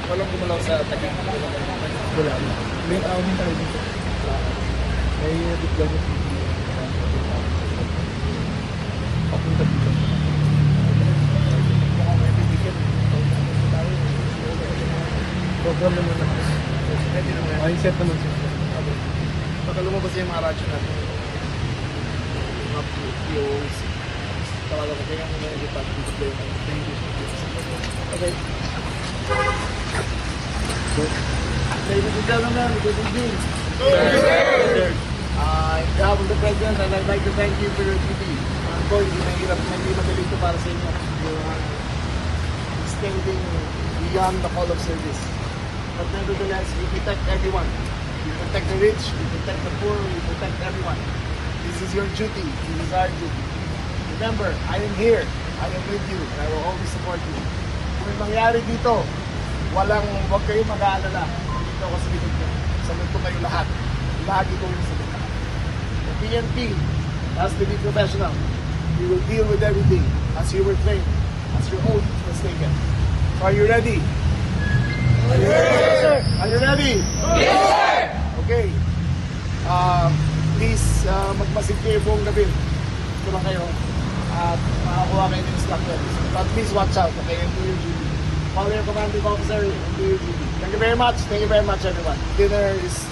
Walang gumalaw sa tagig. Wala na. May tao din tayo dito. May biglang yung papunta dito. Program naman na. Ay, set naman siya. Baka lumabas yung mga radyo natin. Mga POs. Tawagan ko kayo yung mga display na. Thank you. Okay. Ladies and gentlemen, good evening. Sir. On behalf of the President, I'd like to thank you for your duty. Boy, hindi madali ito para sa inyo. You're extending beyond the call of service. But nevertheless, we protect everyone. We protect the rich, we protect the poor, we protect everyone. This is your duty. This is our duty. Remember, I am here. I am with you. And I will always support you. Kung may mangyari dito, huwag kayong mag-aalala. Dito ako sa likod ko. Sa likod ko kayo lahat. Lagi ko yung sa likod. The PNP has to be professional. We will deal with everything as you were trained, as your oath was taken. So are you ready? Are you ready, sir? Are you ready? Yes, sir! Okay. Please, magmasid kayo buong gabi. Ito lang kayo. At makakuha kayo ng instructions. But please watch out, okay? And do your duty. Follow your commanding officer and do your duty. Thank you very much. Thank you very much, everyone. Dinner is